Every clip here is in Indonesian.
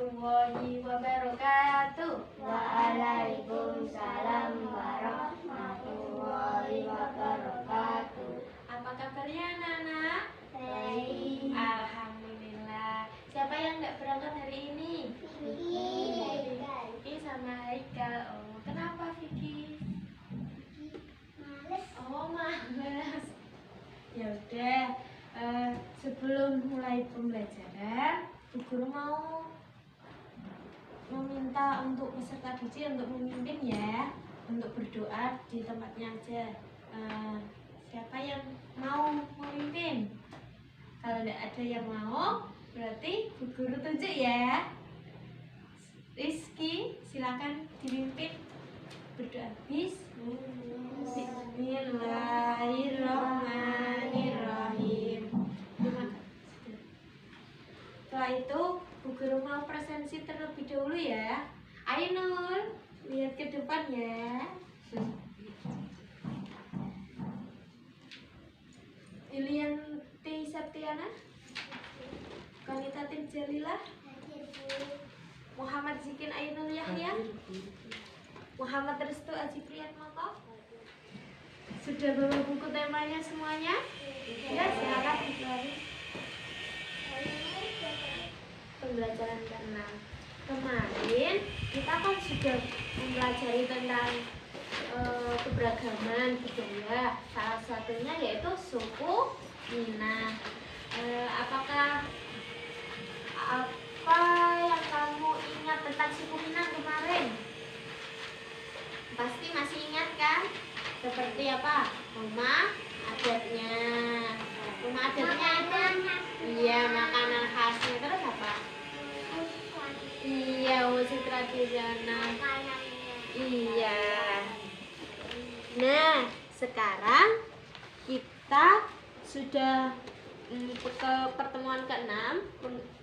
warahmatullahi wabarakatuh. Waalaikumsalam warahmatullahi wabarakatuh. Apa kabarnya anak-anak? Baik. Alhamdulillah. Siapa yang tidak berangkat hari ini? Vicky sama Haikal. Oh, kenapa Vicky? Males. Oh, males. Ya udah. Sebelum mulai pembelajaran, Bu Guru mau meminta untuk peserta didik untuk memimpin ya, untuk berdoa di tempatnya aja. Siapa yang mau memimpin? Kalau tidak ada yang mau, berarti Bu Guru tunjuk ya. Rizky, silakan dipimpin berdoa. Bismillahirrahmanirrahim. Setelah itu Bu Guru mau presensi terlebih dahulu ya. Ayo Nur, lihat ke depan ya. Ilianti Septiana, Kanita Tim Jalila, Muhammad Zikin Ainul Yahya, Muhammad Restu Aji Priyatmoko. Sudah bawa buku temanya semuanya? Ya, silakan dikeluarin. Pembelajaran ke-6. Kemarin kita kan sudah mempelajari tentang keberagaman budaya. Salah satunya yaitu suku Minang. Apakah apa yang kamu ingat tentang suku Minang kemarin? Pasti masih ingat kan? Seperti apa? Rumah adatnya. Rumah adatnya itu iya, makanan khasnya. Terus apa? Iya, musik tradisional. Iya. Nah, sekarang kita sudah ke pertemuan ke-6.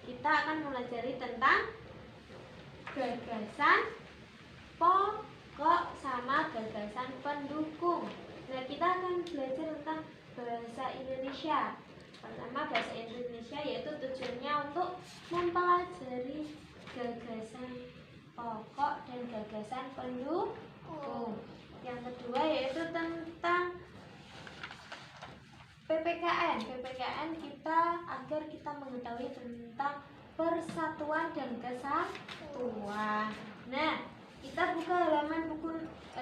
Kita akan mempelajari tentang gagasan pokok sama gagasan pendukung. Nah, kita akan belajar tentang bahasa Indonesia. Pertama, bahasa Indonesia yaitu tujuannya untuk mempelajari gagasan pokok dan gagasan pendukung. Yang kedua yaitu tentang PPKN. PPKN kita agar kita mengetahui tentang persatuan dan kesatuan. Nah, kita buka halaman 66,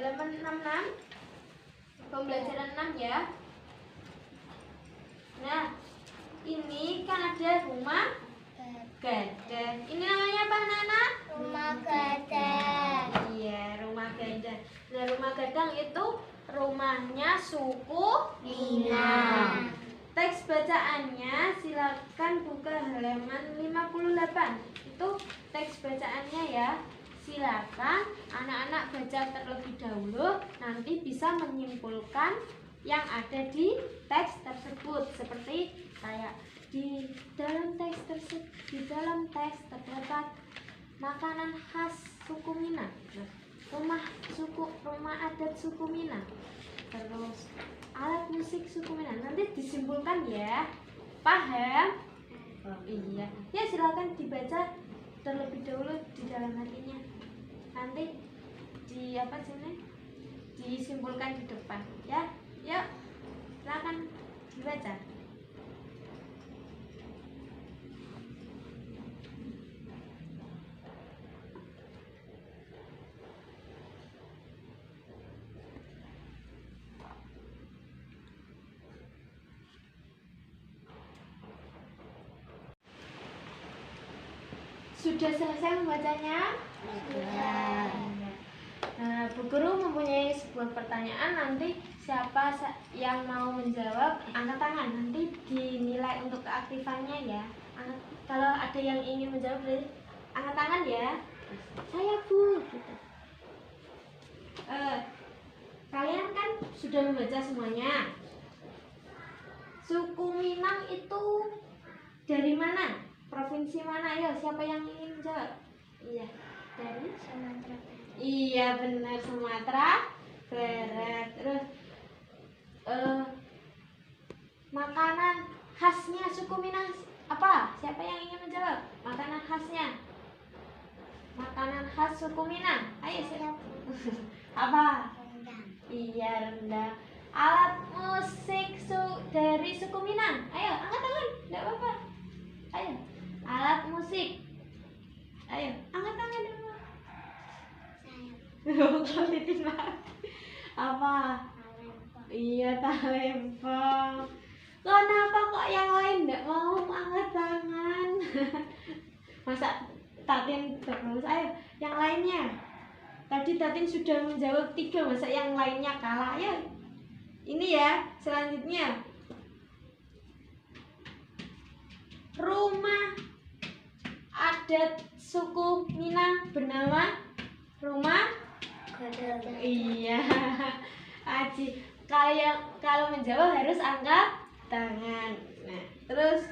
pembelajaran 6 ya. Nah, ini kan ada rumah gadang. Ini namanya apa, Nana? Rumah gadang. Iya, rumah gadang. Nah, rumah gadang itu rumahnya suku Minang. Teks bacaannya silakan buka halaman 58. Itu teks bacaannya ya. Silakan anak-anak baca terlebih dahulu, nanti bisa menyimpulkan yang ada di teks tersebut. Seperti kayak di dalam teks terdapat makanan khas suku Minang. Rumah adat suku Minang. Terus alat musik suku Minang. Nanti disimpulkan ya. Paham? Oh, iya. Ya, silakan dibaca terlebih dahulu di dalam hatinya. Nanti disimpulkan di depan ya. Yuk, silakan dibaca. Sudah selesai membacanya? Sudah. Nah, Bu Guru mempunyai sebuah pertanyaan. Nanti siapa yang mau menjawab angkat tangan. Nanti dinilai untuk keaktifannya ya. Kalau ada yang ingin menjawab, angkat tangan ya. Saya Bu. Gitu. Kalian kan sudah membaca semuanya. Suku Minang itu dari mana? Provinsi mana? Ayo, siapa yang ingin menjawab? Iya, dari Sumatera. Iya, benar, Sumatera Barat. Terus makanan khasnya suku Minang apa? Siapa yang ingin menjawab? Makanan khasnya? makanan khas suku Minang? Ayo, apa? Rendang. Iya, rendang. Alat musik dari suku Minang. Ayo, angkat tangan. Enggak apa-apa. Ayo. Alat musik. Ayo, angkat tangan dulu. Sayap. Apa? Palembang. Iya, talempong. Kenapa kok yang lain enggak mau angkat tangan? Masa Tatin terus? Ayo, yang lainnya. Tadi Tatin sudah menjawab 3, masa yang lainnya kalah? Ayo. Ini ya, selanjutnya. Rumah adat suku Minang bernama rumah. Godong. Iya. Aji, kalau menjawab harus angkat tangan. Nah, terus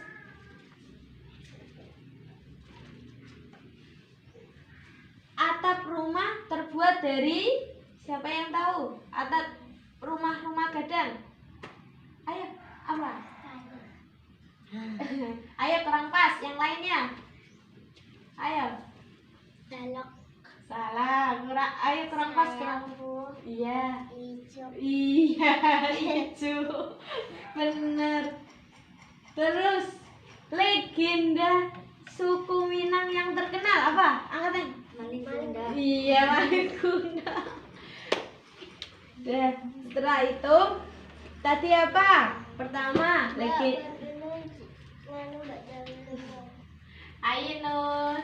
atap rumah terbuat dari, siapa yang tahu? Atap rumah gadang. Ayo, apa? Ayo kurang pas, yang lainnya. Ayo. Balok. Salah, ayo kurang pas, kurang. Sayap. Iya. Hijau. Iya, hijau. Bener. Terus legenda suku Minang yang terkenal apa? Angkatin. Maling Kunda. Iya, Maling Kunda. Dan setelah itu tadi apa? Pertama, Ayo Nur,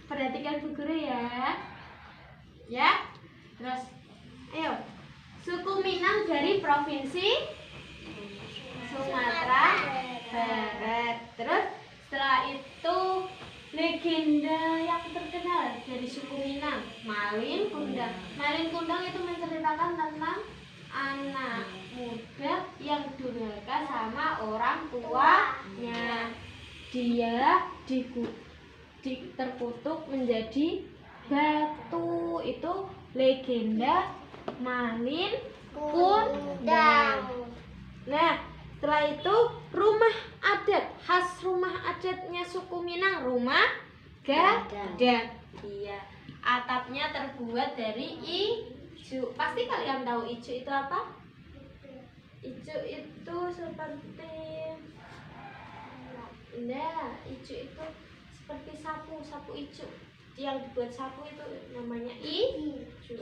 perhatikan Bu Guru ya. Ya. Terus ayo. Suku Minang dari provinsi Sumatera Barat. Terus setelah itu legenda yang terkenal dari suku Minang, Malin Kundang. Malin Kundang itu menceritakan tentang anak muda yang durhaka sama orang tuanya. Dia terkutuk menjadi batu. Itu legenda Malin Kundang. Nah, setelah itu rumah adat, khas rumah adatnya suku Minang, rumah gadang. Iya, atapnya terbuat dari ijo. Pasti kalian tahu ijo itu apa? Ijo itu seperti, nah, ijo itu seperti sapu ijo. Yang dibuat sapu itu namanya ijo.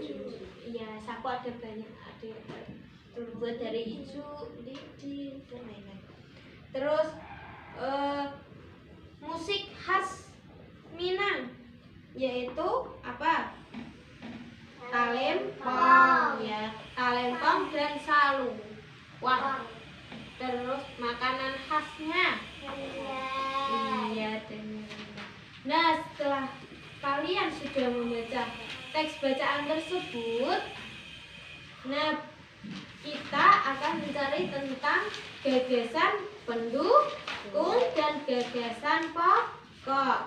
Iya, sapu ada banyak, ada terbuat dari ijo, lidi, dan lain-lain. Terus musik khas Minang yaitu apa? Talempong, ya, talempong dan salung. Wah. Terus makanan khasnya. Iya, nah, setelah kalian sudah membaca teks bacaan tersebut, nah, kita akan mencari tentang gagasan pendukung dan gagasan pokok.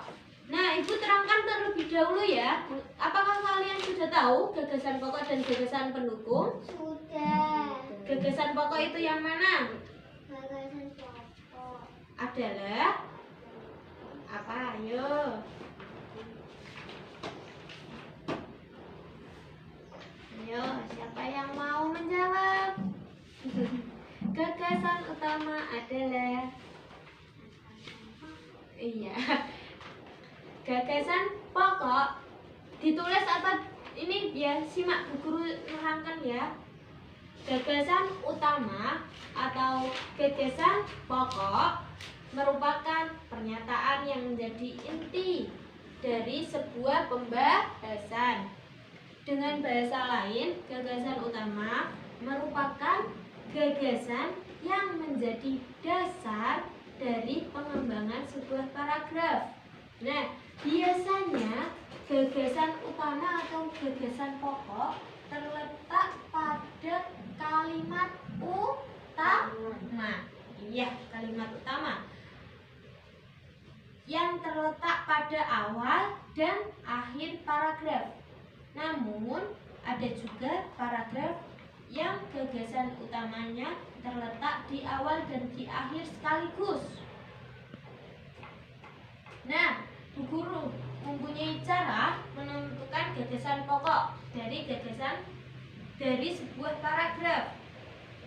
Nah, Ibu terangkan terlebih dahulu ya. Apakah kalian sudah tahu gagasan pokok dan gagasan pendukung? Sudah. Gagasan pokok itu yang mana? Gagasan pokok Adalah apa? Ayo. Ayo, siapa yang mau menjawab? Gagasan utama adalah, iya, gagasan pokok ditulis apa? Ini ya, simak Bu Guru nerangkan ya. Gagasan utama atau gagasan pokok merupakan pernyataan yang menjadi inti dari sebuah pembahasan. Dengan bahasa lain, gagasan utama merupakan gagasan yang menjadi dasar dari pengembangan sebuah paragraf. Nah, biasanya gagasan utama atau gagasan pokok terletak pada kalimat utama. Iya, kalimat utama yang terletak pada awal dan akhir paragraf. Namun, ada juga paragraf yang gagasan utamanya terletak di awal dan di akhir sekaligus. Nah, Bu Guru mempunyai cara gagasan pokok dari sebuah paragraf.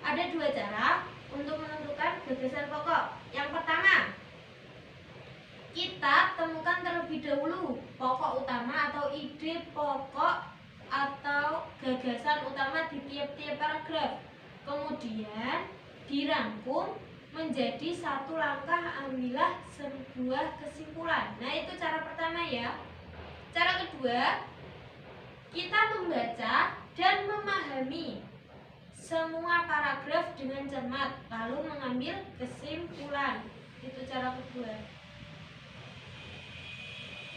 Ada dua cara untuk menentukan gagasan pokok. Yang pertama, kita temukan terlebih dahulu pokok utama atau ide pokok atau gagasan utama di tiap-tiap paragraf. Kemudian dirangkum menjadi satu langkah, ambillah sebuah kesimpulan. Nah, itu cara pertama ya. Cara kedua, kita membaca dan memahami semua paragraf dengan cermat, lalu mengambil kesimpulan. Itu cara kedua.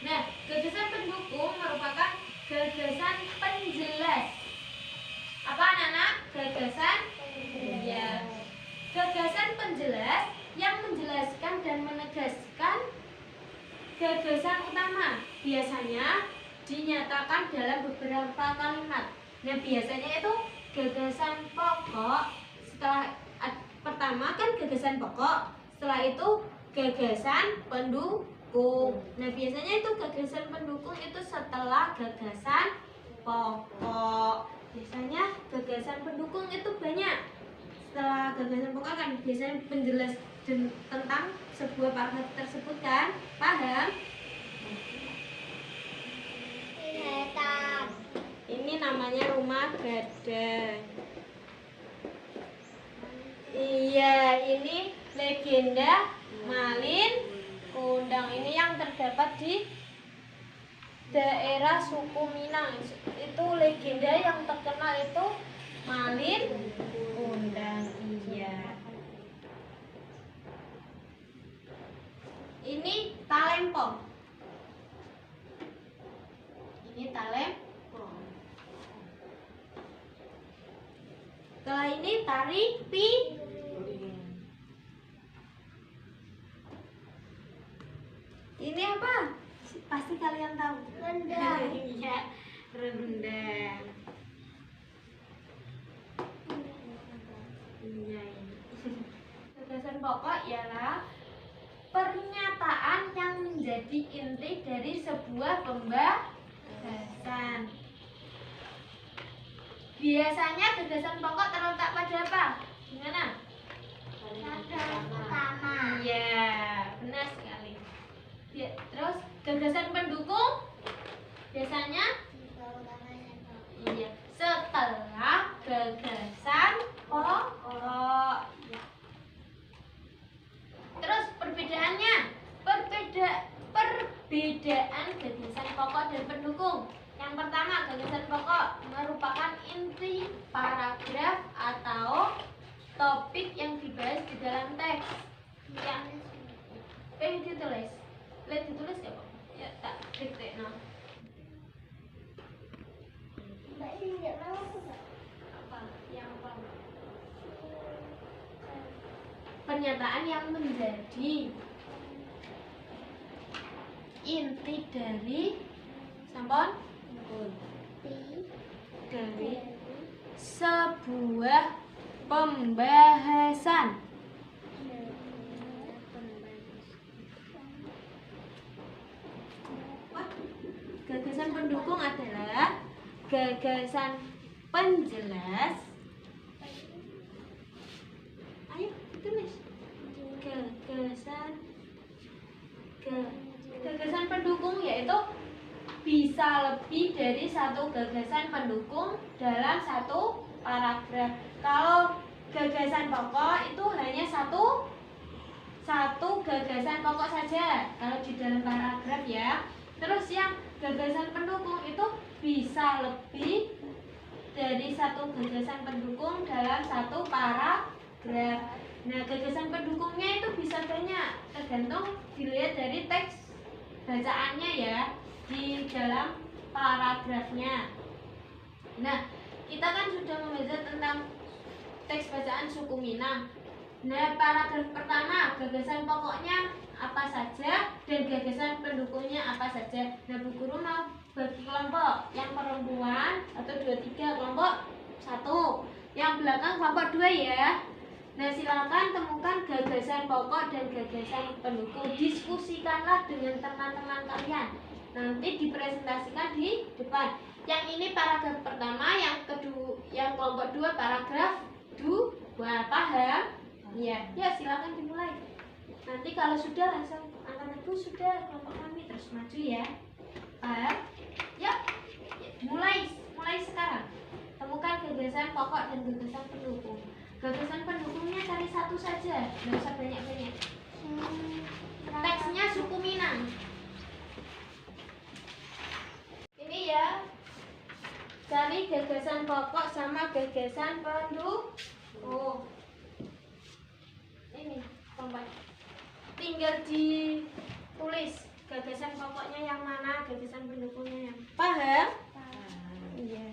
Nah, gagasan pendukung merupakan gagasan penjelas. Apa anak-anak? Gagasan? Ya. Gagasan penjelas yang menjelaskan dan menegaskan gagasan utama. Biasanya dinyatakan dalam beberapa kalimat. Nah, biasanya itu gagasan pokok. Pertama kan gagasan pokok, setelah itu gagasan pendukung. Nah, biasanya itu gagasan pendukung itu setelah gagasan pokok. Biasanya gagasan pendukung itu banyak. Setelah gagasan pokok kan biasanya penjelas tentang sebuah paragraf tersebut kan? Paham? Ini namanya rumah gadang. Iya, ini legenda Malin Kundang. Ini yang terdapat di daerah suku Minang. Itu legenda yang terkenal itu Malin Kundang. Iya. Ini Talempong. Ini Talempong. Setelah ini Tari Piring. Ini apa? Pasti kalian tahu. Rendang. Iya, rendang. Iya, ini. Gagasan pokok ialah pernyataan yang menjadi inti dari sebuah pembahasan. Biasanya gagasan pokok terletak pada apa? Gimana? Utama. Iya, benar sekali. Ya, terus gagasan pendukung biasanya iya setelah gagasan pokok. Terus perbedaannya, perbedaan gagasan pokok dan pendukung. Yang pertama, gagasan pokok merupakan inti paragraf atau topik yang dibahas di dalam teks. Yang pengen ditulis, lihat ditulis ya Pak? Ya tak dikte no. Mbak ini nggak mau nggak? Apa? Yang apa? Pernyataan yang menjadi inti dari sampon dari sebuah pembahasan. Gagasan pendukung adalah gagasan penjelas. Ayo tulis. Gagasan pendukung yaitu bisa lebih dari satu gagasan pendukung dalam satu paragraf. Kalau gagasan pokok itu hanya satu gagasan pokok saja kalau di dalam paragraf ya. Terus yang gagasan pendukung itu bisa lebih dari satu gagasan pendukung dalam satu paragraf. Nah, gagasan pendukungnya itu bisa banyak, tergantung dilihat dari teks bacaannya ya di dalam paragrafnya. Nah, kita kan sudah membaca tentang teks bacaan suku Minang. Nah, paragraf pertama gagasan pokoknya apa saja dan gagasan pendukungnya apa saja. Nah, Bu Guru mau bagi kelompok yang perempuan 1, 2, 3 kelompok 1, yang belakang kelompok 2 ya. Nah, silakan temukan gagasan pokok dan gagasan pendukung. Diskusikanlah dengan teman-teman kalian. nanti dipresentasikan di depan. Yang ini paragraf pertama, yang kedua, yang kelompok 2 paragraf 2. Paham? Iya. Ya, silakan dimulai. Nanti kalau sudah langsung angkat ibu sudah kelompok kami terus maju ya. Paham? Yuk, mulai sekarang. Temukan gagasan pokok dan gagasan pendukung. Gagasan pendukungnya cari satu saja, nggak usah banyak-banyak. Teksnya suku Minang. Ini ya, cari gagasan pokok sama gagasan pendukung. Ini kompak. Tinggal ditulis gagasan pokoknya yang mana, gagasan pendukungnya yang paham? Iya.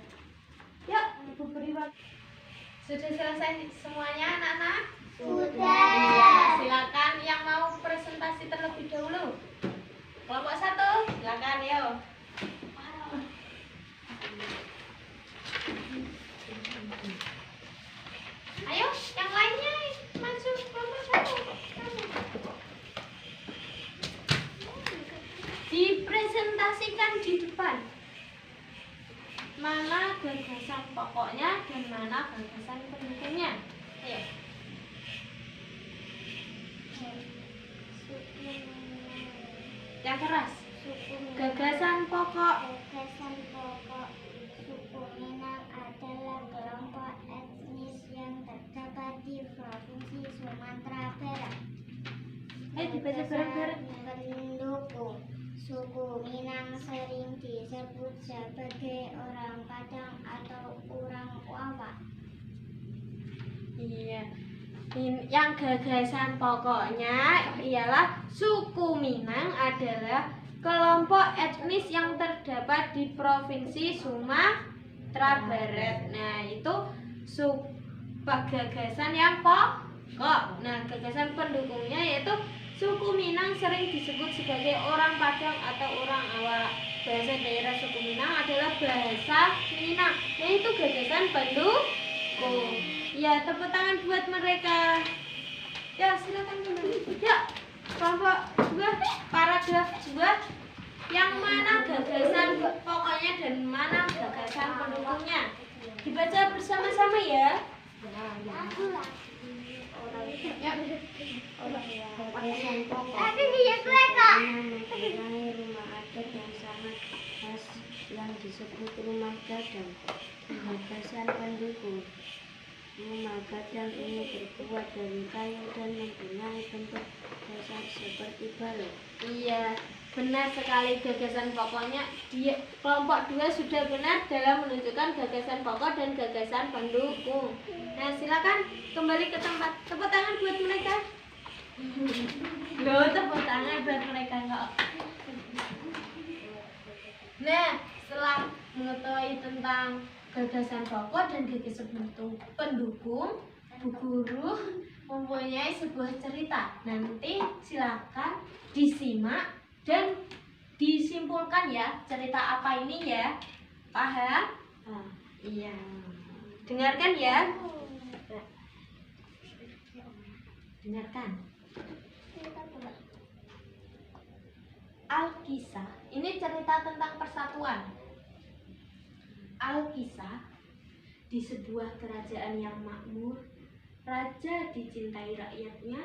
Yuk, ibu beri waktu. Sudah selesai semuanya, anak-anak? Sudah. Iya, silakan yang mau presentasi terlebih dahulu. Kelompok 1, silakan yo. Ayo, yang lainnya maju kelompok 1. Dipresentasikan di depan. Mana gagasan pokoknya dan mana gagasan pendukungnya. Ayo. Yang keras. Gagasan pokok. Gagasan pokok suku Minang adalah kelompok etnis yang terdapat di Provinsi Sumatera Barat. Dibaca bareng-bareng. Pendukung suku Minang sering disebut sebagai orang Padang atau orang Wawa. Iya. Yang gagasan pokoknya ialah suku Minang adalah kelompok etnis yang terdapat di Provinsi Sumatera Barat. Nah, itu gagasan yang pokok. Nah, gagasan pendukungnya yaitu suku Minang sering disebut sebagai orang Padang atau orang Awak. Bahasa daerah suku Minang adalah bahasa Minang. Nah, itu gagasan pendukung. Ya, tepuk tangan buat mereka. Ya, silakan kembali. Ya, kelompok 2, paragraf 2. Yang mana gagasan pokoknya dan mana gagasan pendukungnya? Dibaca bersama-sama ya. Gagasan pokok mengenai rumah adat yang sangat khas yang disebut rumah gadang. Gagasan pendukung, rumah gadang ini terbuat dari kayu dan mempunyai bentuk dasar seperti balok. Iya, benar sekali gagasan pokoknya. Kelompok 2 sudah benar dalam menunjukkan gagasan pokok dan gagasan pendukung. Nah, silakan kembali ke tempat. Tepuk tangan buat mereka. Loh, tepuk tangan buat mereka enggak. Nah, setelah mengetahui tentang gagasan pokok dan gagasan pendukung, Bu Guru mempunyai sebuah cerita. Nanti silakan disimak dan disimpulkan ya, cerita apa ini ya. Paham? Iya. Dengarkan ya. Dengarkan. Alkisah. Ini cerita tentang persatuan. Alkisah, di sebuah kerajaan yang makmur, raja dicintai rakyatnya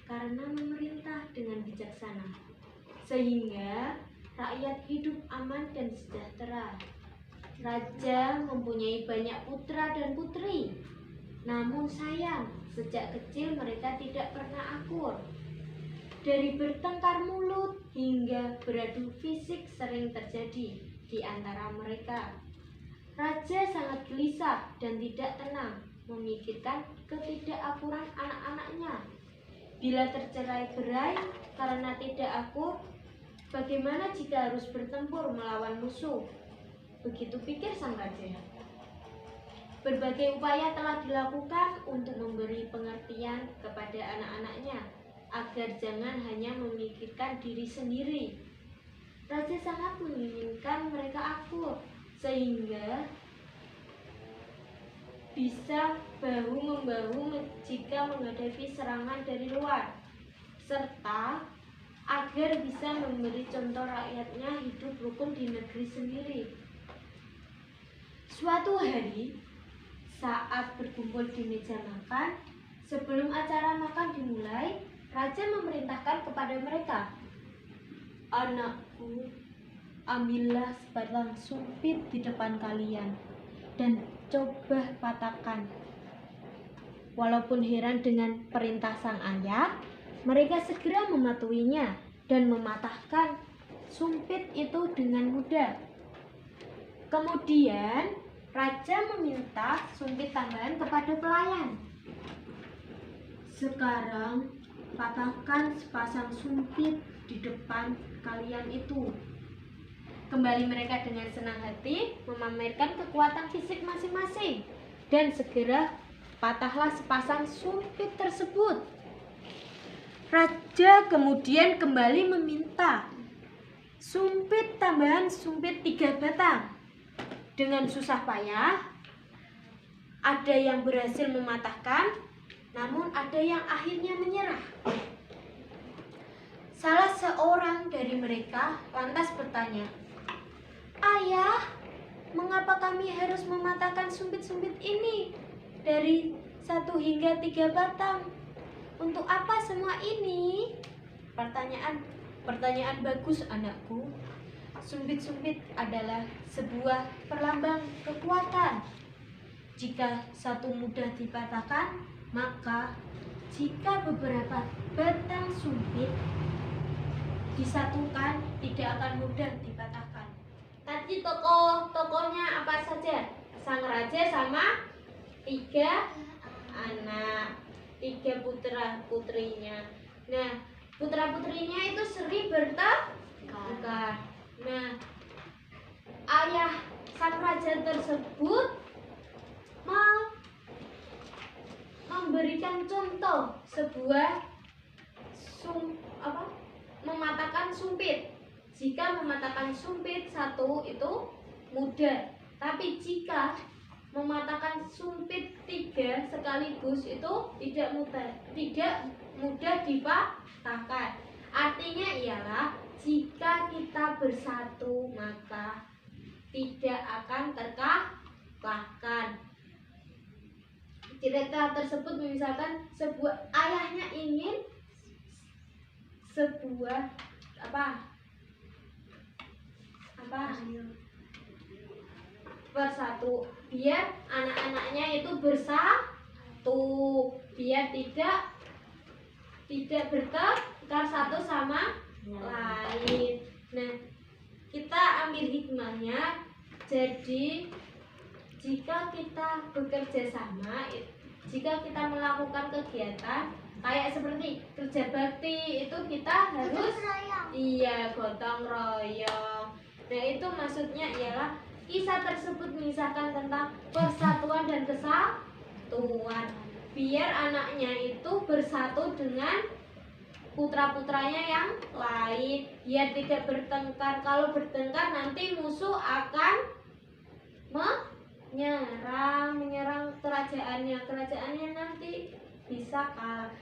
karena memerintah dengan bijaksana, sehingga rakyat hidup aman dan sejahtera. Raja mempunyai banyak putra dan putri, namun sayang, sejak kecil mereka tidak pernah akur. Dari bertengkar mulut hingga beradu fisik sering terjadi di antara mereka. Raja sangat gelisah dan tidak tenang memikirkan ketidakakuran anak-anaknya. Bila tercerai-berai karena tidak akur, bagaimana jika harus bertempur melawan musuh? Begitu pikir sang raja. Berbagai upaya telah dilakukan untuk memberi pengertian kepada anak-anaknya agar jangan hanya memikirkan diri sendiri. Raja sangat menginginkan mereka akur sehingga bisa bahu-membahu jika menghadapi serangan dari luar, serta agar agar bisa memberi contoh rakyatnya hidup rukun di negeri sendiri. Suatu hari, saat berkumpul di meja makan, sebelum acara makan dimulai, raja memerintahkan kepada mereka, "Anakku, ambillah sebatang sumpit di depan kalian dan coba patahkan." Walaupun heran dengan perintah sang ayah, mereka segera mematuhinya dan mematahkan sumpit itu dengan mudah. Kemudian, raja meminta sumpit tambahan kepada pelayan. "Sekarang, patahkan sepasang sumpit di depan kalian itu." Kembali mereka dengan senang hati memamerkan kekuatan fisik masing-masing, dan segera patahlah sepasang sumpit tersebut. Raja kemudian kembali meminta sumpit tambahan sumpit 3 batang. Dengan susah payah, ada yang berhasil mematahkan, namun ada yang akhirnya menyerah. Salah seorang dari mereka lantas bertanya, "Ayah, mengapa kami harus mematahkan sumpit-sumpit ini dari 1 hingga 3 batang? Untuk apa semua ini?" Pertanyaan bagus, anakku. Sumpit-sumpit adalah sebuah perlambang kekuatan. Jika satu mudah dipatahkan, maka jika beberapa batang sumpit disatukan, tidak akan mudah dipatahkan. Tadi tokoh-tokohnya apa saja? Sang raja sama 3 anak, 3 putra-putrinya. Nah, putra-putrinya itu sering bertengkar. Nah, ayah sang raja tersebut memberikan contoh sebuah mematahkan sumpit. Jika mematahkan sumpit 1 itu mudah, tapi jika mematahkan sumpit 3 sekaligus itu tidak mudah dipatahkan. Artinya ialah jika kita bersatu maka tidak akan terkalahkan. Cerita tersebut misalkan sebuah ayahnya ingin sebuah bersatu, biar anak-anaknya itu bersatu, biar tidak bertengkar satu sama lain. Nah, kita ambil hikmahnya. Jadi jika kita bekerja sama, jika kita melakukan kegiatan kayak seperti kerja bakti, itu kita harus gotong royong. Nah, itu maksudnya ialah kisah tersebut mengisahkan tentang persatuan dan kesatuan, biar anaknya itu bersatu dengan putra-putranya yang lain, biar tidak bertengkar. Kalau bertengkar nanti musuh akan menyerang kerajaannya nanti bisa kalah.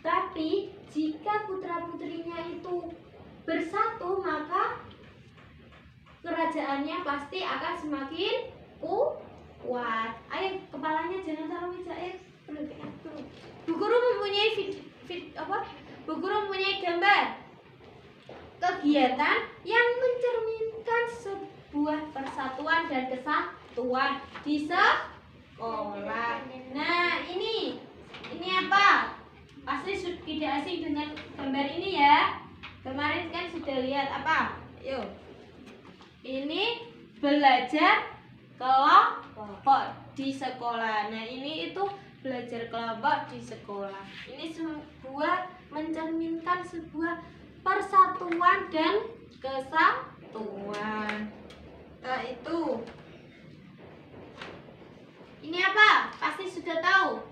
Tapi jika putra-putrinya itu bersatu, maka kerajaannya pasti akan semakin kuat. Ayo, kepalanya jangan taruh meja. Bu Guru mempunyai Bu Guru mempunyai gambar kegiatan yang mencerminkan sebuah persatuan dan kesatuan di sekolah. Nah, ini apa? Pasti tidak asing dengan gambar ini ya. Kemarin kan sudah lihat apa? Yuk. Ini belajar kelompok di sekolah. Nah, ini itu belajar kelompok di sekolah. Ini sebuah mencerminkan sebuah persatuan dan kesatuan. Nah, itu. Ini apa? Pasti sudah tahu.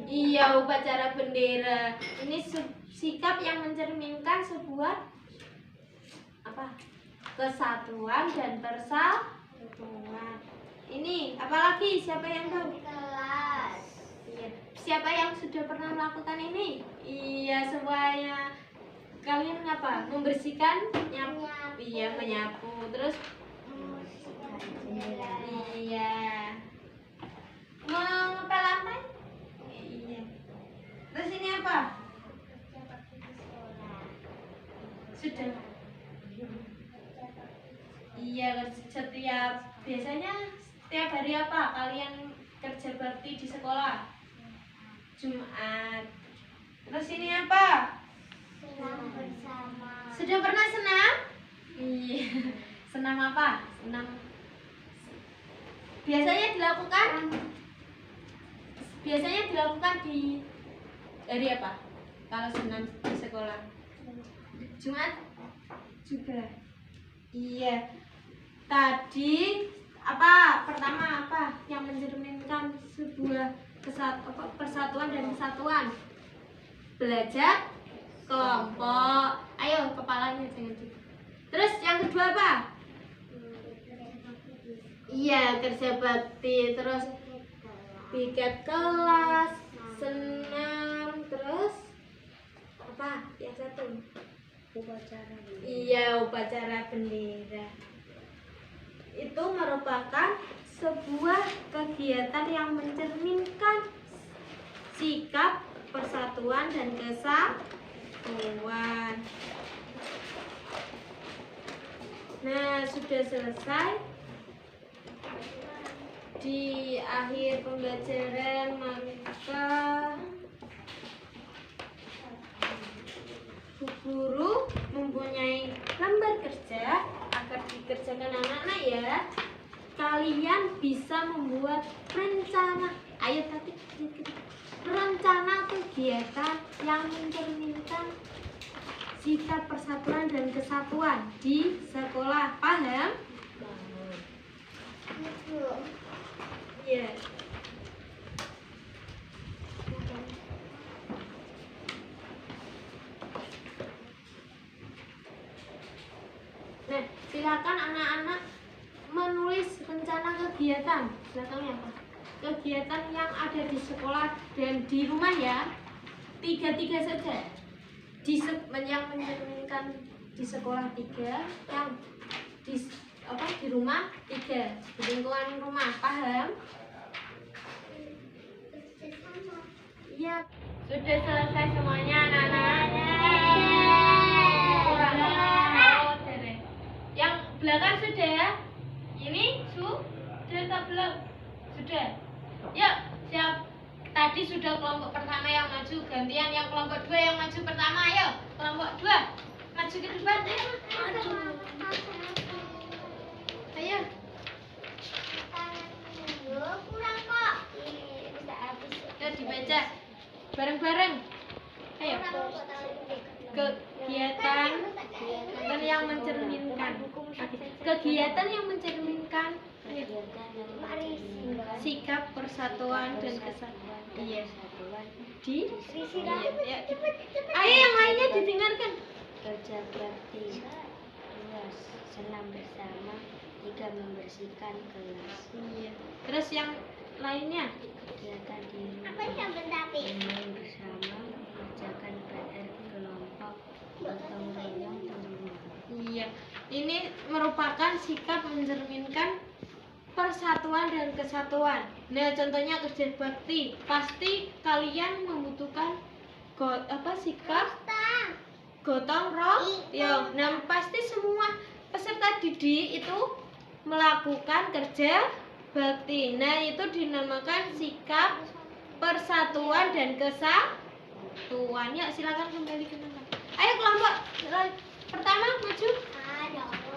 Iya, upacara bendera. Ini sikap yang mencerminkan sebuah kesatuan dan persatuan. Ini apalagi? Siapa yang tahu? Kelas. Iya. Siapa yang sudah pernah melakukan ini? Iya, semuanya. kalian apa? Membersihkan, nyapu. Iya, menyapu. Terus iya. Mengepel lantai? Iya. Terus ini apa? Sudah. Iya, biasanya setiap hari apa kalian kerja bakti di sekolah? Jumat. Terus ini apa? Senam bersama. Sudah pernah senam? Iya. Senam apa? Senam. Biasanya dilakukan di hari apa? Kalau senam di sekolah? Jumat juga. Iya. Tadi apa? Pertama apa yang mencerminkan sebuah persatuan dan kesatuan? Belajar kelompok. Ayo, kepalanya jangan gitu. Terus yang kedua apa? Iya, kerja bakti. Terus piket kelas, senam, terus apa? Yang satu? Upacara. Iya, upacara bendera. Itu merupakan sebuah kegiatan yang mencerminkan sikap persatuan dan kesatuan. Nah, sudah selesai. Di akhir pembelajaran maka Bu Guru mempunyai lembar kerja agar dikerjakan anak-anak ya. Kalian bisa membuat rencana. Ayo tadi rencana kegiatan yang mencerminkan sikap persatuan dan kesatuan di sekolah. Paham? Iya. Nah, silakan anak-anak menulis rencana kegiatan. Silakan ya, Pak. Kegiatan yang ada di sekolah dan di rumah ya. Tiga saja. Yang mencerminkan di sekolah 3, yang di rumah 3, di lingkungan rumah. Paham? Iya. Sudah selesai semuanya anak-anak. Yang belakang sudah. Ini sudah atau belum? Sudah. Yuk, siap. Tadi sudah kelompok pertama yang maju, gantian yang kelompok 2 yang maju pertama. Ayo, kelompok 2 maju ke depan. Ayo. Kurang kok. Bisa habis. Kita dibaca bareng-bareng. Ayo. Kegiatan yang mencerminkan sikap persatuan dan kesatuan. Iya. Iya. Ayo yang lainnya didengarkan. Kerja bakti, kelas, senam bersama, 3 membersihkan kelas. Iya. Terus yang lainnya? Kegiatan di rumah, bermain bersama, mengerjakan PR kelompok, gotong royong teman. Iya. Ini merupakan sikap mencerminkan persatuan dan kesatuan. Nah, contohnya kerja bakti, pasti kalian membutuhkan sikap gotong royong. Nah, pasti semua peserta didik itu melakukan kerja bakti. Nah, itu dinamakan sikap persatuan dan kesatuan. Ya, silakan kembali ke tempat. Ayo kelompok pertama maju.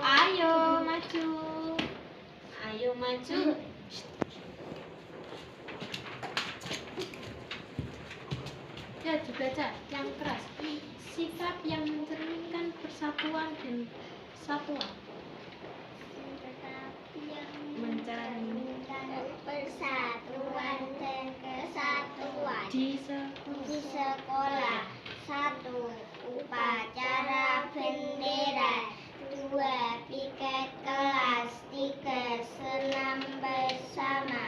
Ayo maju. Ayo maju. Ya, dibaca yang keras. Sikap yang mencerminkan persatuan dan kesatuan. Mencerminkan persatuan dan kesatuan Di sekolah. 1. Upacara bendera. 2. Piket kelas. 3. Senam bersama.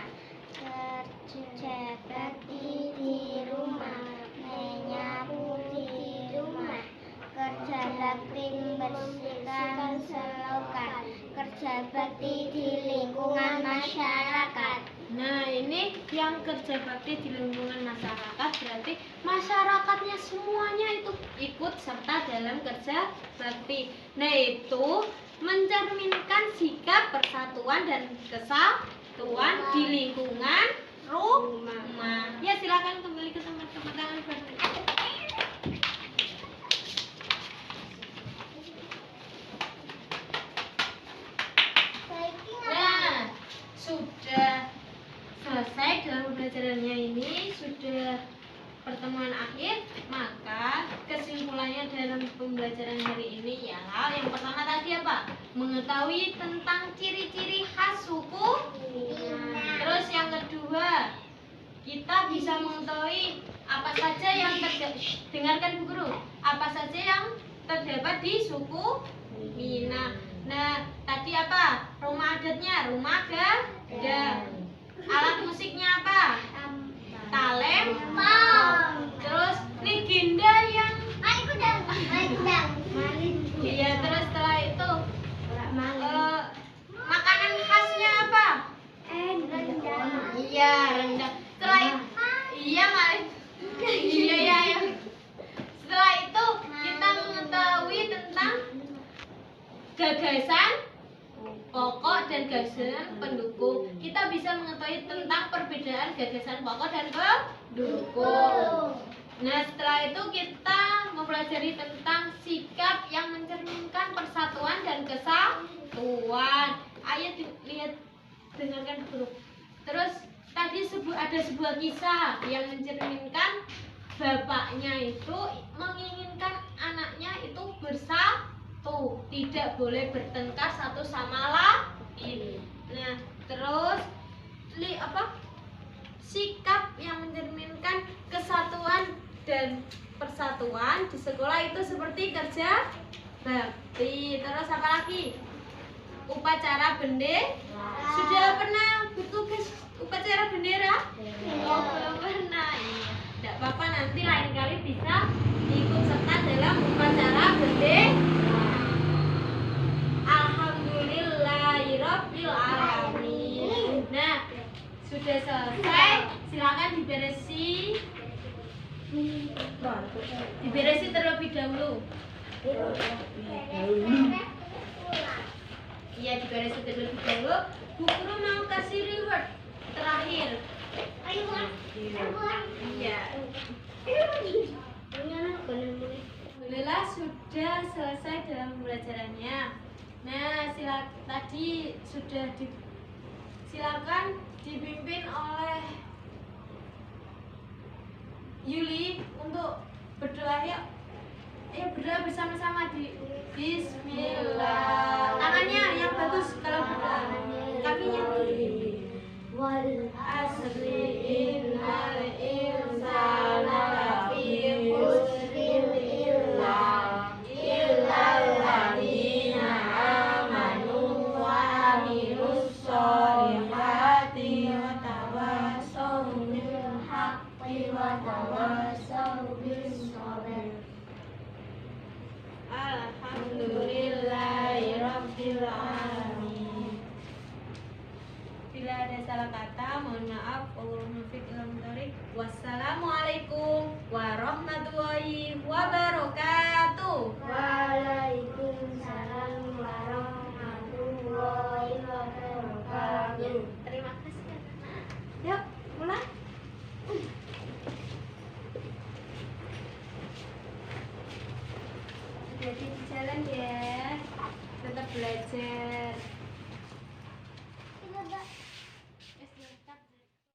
Kerja bakti di rumah. Menyapu di rumah. Kerja bakti membersihkan selokan, kerja bakti di lingkungan masyarakat. Nah, ini yang kerja bakti di lingkungan masyarakat berarti masyarakatnya semuanya itu ikut serta dalam kerja bakti. Nah, itu mencerminkan sikap persatuan dan kesatuan di lingkungan rumah. Ya, silakan kembali ke tempat-tempat tangan bareng. Nah, sudah selesai dalam pembelajarannya ini, sudah pertemuan akhir, maka kesimpulannya dalam pembelajaran hari ini ialah yang pertama tadi apa? Mengetahui tentang ciri-ciri khas suku. Terus yang kedua, kita bisa mengetahui apa saja yang dengarkan Bu Guru, apa saja yang terdapat di suku Minang. Nah, tadi apa? Rumah adatnya, rumah gadang. Alat musiknya apa? Talempong. Terus legenda yang iya, terus setelah itu makanan khasnya apa? Iya, rendang. Setelah iya malin. Iya. Setelah itu kita mengetahui tentang gagasan pokok dan gagasan pendukung. Kita bisa mengetahui tentang perbedaan gagasan pokok dan pendukung. Nah, setelah itu kita mempelajari tentang sikap yang mencerminkan persatuan dan kesatuan. Ayo lihat, dengarkan dulu. Terus tadi ada sebuah kisah yang mencerminkan bapaknya itu menginginkan anaknya itu bersatu, tidak boleh bertengkar satu sama lain. Nah, terus sikap yang mencerminkan kesatuan dan persatuan di sekolah itu seperti kerja bakti. Terus apa lagi? Upacara bendera. Sudah pernah bertugas upacara bendera? Oh, belum pernah. Iya. Tidak apa-apa, nanti lain kali bisa ikut serta dalam upacara bendera. Alhamdulillahirabbil alamin. Nah, sudah selesai. Silakan diberesi terlebih dahulu. Iya, diberesi terlebih dahulu. Bu Guru mau kasih reward terakhir. Iya. Alhamdulillah sudah selesai dalam pembelajarannya. Nah, tadi sudah silakan dipimpin oleh Yuli untuk berdoa. Ya. Ayo berdoa bersama-sama di Bismillah. Tangannya yang bagus kalau berdoa. Kakinya. Wal asri innal insana lafi khusrin illal ladzina amanu wa amilus sholihati wa tawassaw bil haqqi wa tawassaw bis sabr. Alhamdulillahirabbil alamin. Bila ada salah kata, mohon maaf. Wassalamualaikum warahmatullahi wabarakatuh. Waalaikumsalam warahmatullahi wabarakatuh. Terima kasih. Yuk, mulai. Jadi jalan ya, tetap belajar.